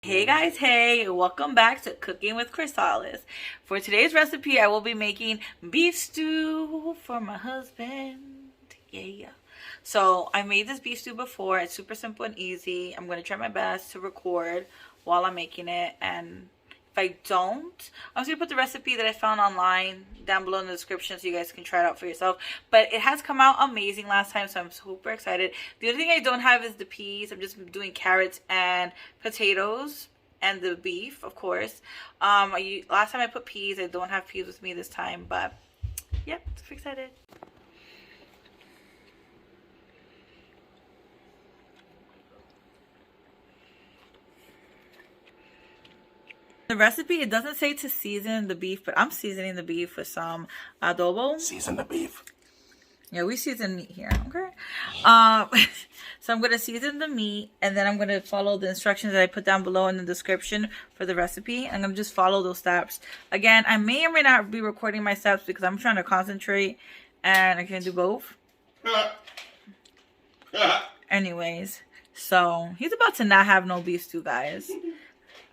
Hey guys, hey, welcome back to Cooking with Chrysalis. For today's recipe, I will be making beef stew for my husband. Yeah. So I made this beef stew before. It's super simple and easy. I'm going to try my best to record while I'm making it. And if I don't, I'm just going to put the recipe that I found online down below in the description so you guys can try it out for yourself. But it has come out amazing last time, so I'm super excited. The only thing I don't have is the peas. I'm just doing carrots and potatoes and the beef, of course. Last time I put peas. I don't have peas with me this time, but yeah, super excited. The recipe, it doesn't say to season the beef, but I'm seasoning the beef with some adobo. Season the beef. Yeah, we season meat here, okay? So I'm going to season the meat, and then I'm going to follow the instructions that I put down below in the description for the recipe. I'm going to just follow those steps. Again, I may or may not be recording my steps because I'm trying to concentrate, and I can't do both. Anyways, so he's about to not have no beef stew, guys.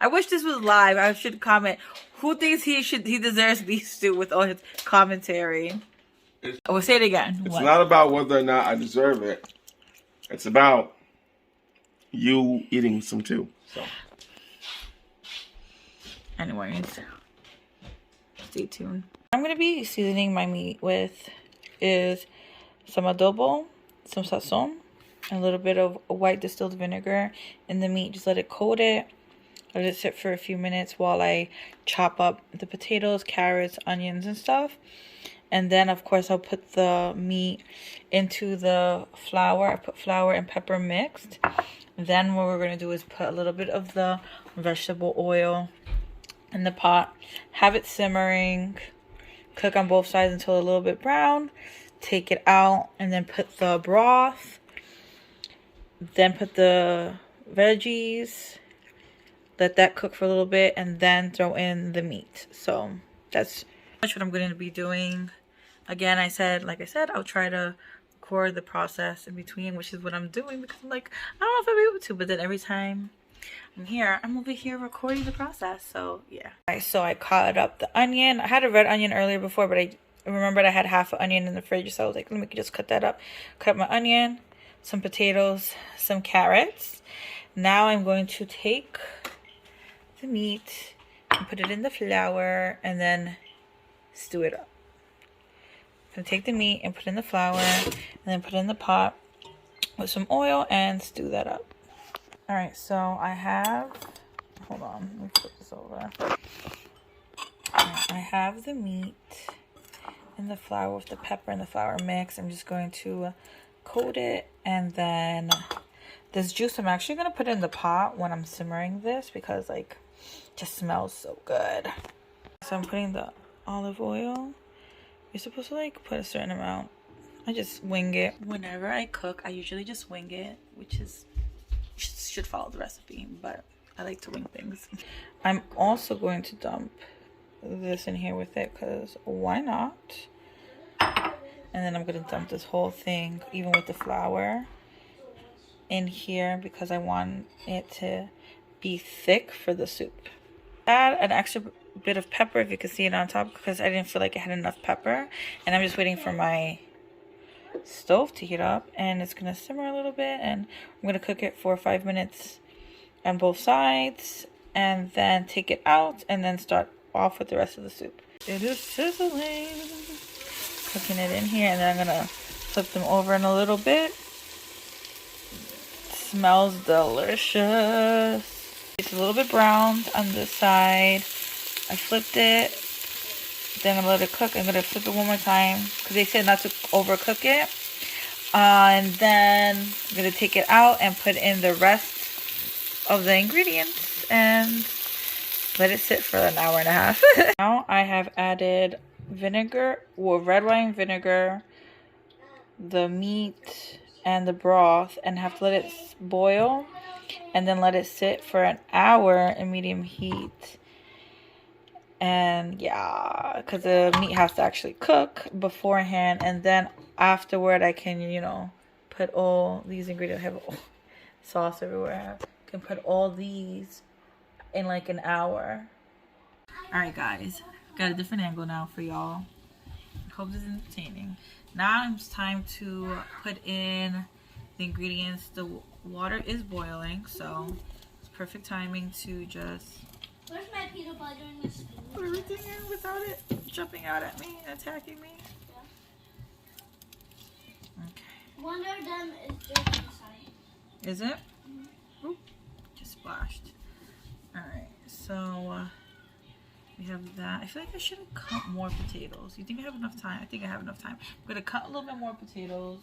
I wish this was live. I should comment who thinks he deserves beef stew with all his commentary. We'll say it again. It's not about whether or not I deserve it. It's about you eating some too. So, anyways, stay tuned. I'm gonna be seasoning my meat with is some adobo, some sazon, a little bit of white distilled vinegar in the meat. Just let it coat it. Let it sit for a few minutes while I chop up the potatoes, carrots, onions, and stuff. And then, of course, I'll put the meat into the flour. I put flour and pepper mixed. Then what we're going to do is put a little bit of the vegetable oil in the pot. Have it simmering. Cook on both sides until a little bit brown. Take it out and then put the broth. Then put the veggies. Let that cook for a little bit and then throw in the meat. So that's much what I'm going to be doing. Again, like I said, I'll try to record the process in between, which is what I'm doing because I'm like, I don't know if I'll be able to, but then every time I'm here, I'm over here recording the process. So yeah. Alright, so I cut up the onion. I had a red onion earlier before, but I remembered I had half an onion in the fridge, so I was like, let me just cut that up. Cut my onion, some potatoes, some carrots. Now I'm going to take the meat and put it in the flour and then stew it up. I'm gonna take the meat and put it in the flour and then put it in the pot with some oil and stew that up. Alright, so I have, hold on, let me flip this over. I have the meat in the flour with the pepper and the flour mix. I'm just going to coat it, and then this juice I'm actually going to put in the pot when I'm simmering this because like it just smells so good. So I'm putting the olive oil. You're supposed to like put a certain amount. I just wing it. Whenever I cook, I usually just wing it, which is should follow the recipe, but I like to wing things. I'm also going to dump this in here with it because why not? And then I'm going to dump this whole thing, even with the flour, in here because I want it to be thick for the soup. Add an extra bit of pepper if you can see it on top because I didn't feel like I had enough pepper, and I'm just waiting for my stove to heat up, and it's gonna simmer a little bit, and I'm gonna cook it for 5 minutes on both sides and then take it out and then start off with the rest of the soup. It is sizzling. Cooking it in here, and then I'm gonna flip them over in a little bit. It smells delicious. It's a little bit browned on this side. I flipped it. Then I'm gonna let it cook. I'm gonna flip it one more time because they said not to overcook it. And then I'm gonna take it out and put in the rest of the ingredients and let it sit for an hour and a half. Now I have added vinegar, red wine vinegar, the meat, and the broth, and have to let it boil. And then let it sit for an hour in medium heat. And yeah, because the meat has to actually cook beforehand. And then afterward, I can, you know, put all these ingredients. I have sauce everywhere. I can put all these in like an hour. All right, guys, got a different angle now for y'all. Hope this is entertaining. Now it's time to put in the ingredients. The water is boiling, so it's perfect timing to just. Where's my peanut butter in this spoon? Put everything in without it jumping out at me and attacking me. Yeah. Okay. One of them is just inside. Is it? Mm-hmm. Oop, just splashed. Alright, so we have that. I feel like I should have cut more potatoes. You think I have enough time? I think I have enough time. I'm going to cut a little bit more potatoes.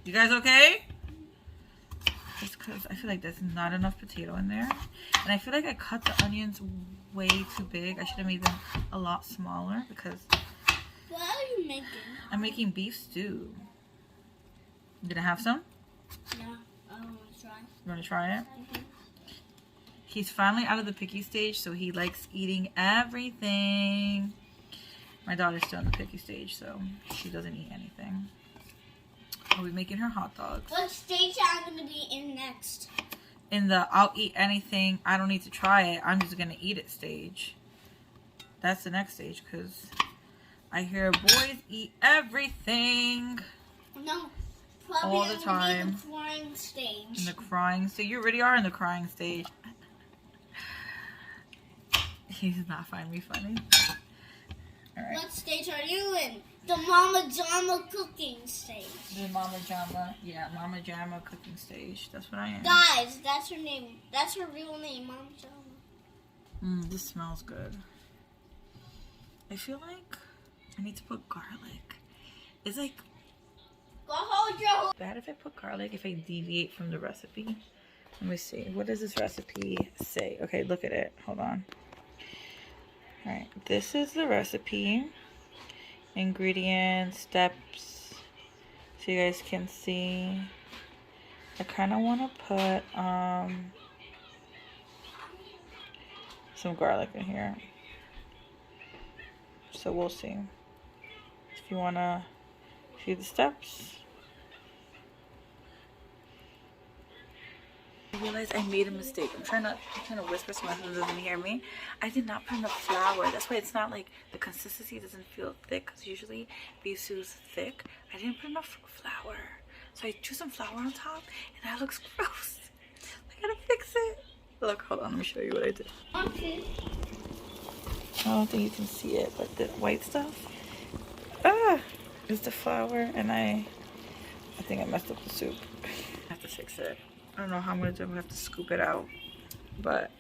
You guys okay? Just because I feel like there's not enough potato in there. And I feel like I cut the onions way too big. I should have made them a lot smaller because... What are you making? I'm making beef stew. You gonna have some? No, I want to try. You want to try it? Mm-hmm. He's finally out of the picky stage, so he likes eating everything. My daughter's still in the picky stage, so she doesn't eat anything. I'll be making her hot dogs. What stage am I going to be in next? In the I'll eat anything, I don't need to try it, I'm just gonna eat it stage. That's the next stage, because I hear boys eat everything. No, probably all the time. In the crying stage. In the crying stage. You already are in the crying stage. He's not finding me funny. Alright. What stage are you in? The Mama Jama cooking stage. The Mama Jama, yeah, Mama Jama cooking stage. That's what I am. Guys, that's her name. That's her real name, Mama Jama. This smells good. I feel like I need to put garlic. It's like Go hold your... bad if I put garlic if I deviate from the recipe. Let me see. What does this recipe say? Okay, look at it. Hold on. Alright, this is the recipe. Ingredients, steps, so you guys can see. I kind of want to put some garlic in here, so we'll see. If you want to see the steps. I realized I made a mistake. I'm trying to whisper so my husband doesn't hear me. I did not put enough flour. That's why it's not like the consistency doesn't feel thick, because usually beef stew is thick. I didn't put enough flour. So I threw some flour on top and that looks gross. I gotta fix it. Look, hold on, let me show you what I did. Okay. I don't think you can see it, but the white stuff is the flour, and I think I messed up the soup. I have to fix it. I don't know how I'm gonna do it. I'm gonna have to scoop it out, but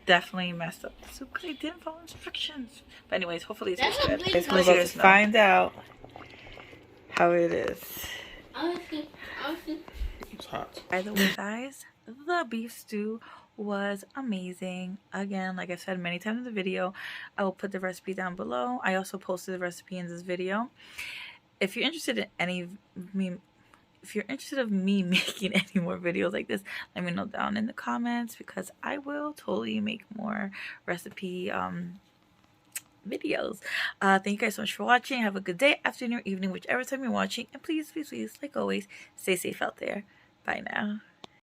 definitely messed up the soup because I didn't follow instructions. But anyways, hopefully it's good. That's a Let's big find out how it is. Okay. It's hot. By the way, guys, the beef stew was amazing. Again, like I said many times in the video, I will put the recipe down below. I also posted the recipe in this video. If you're interested in any of me, if you're interested of me making any more videos like this, let me know down in the comments, because I will totally make more recipe videos. Thank you guys so much for watching. Have a good day, afternoon, or evening, whichever time you're watching. And please, please, please, like always, stay safe out there. Bye now.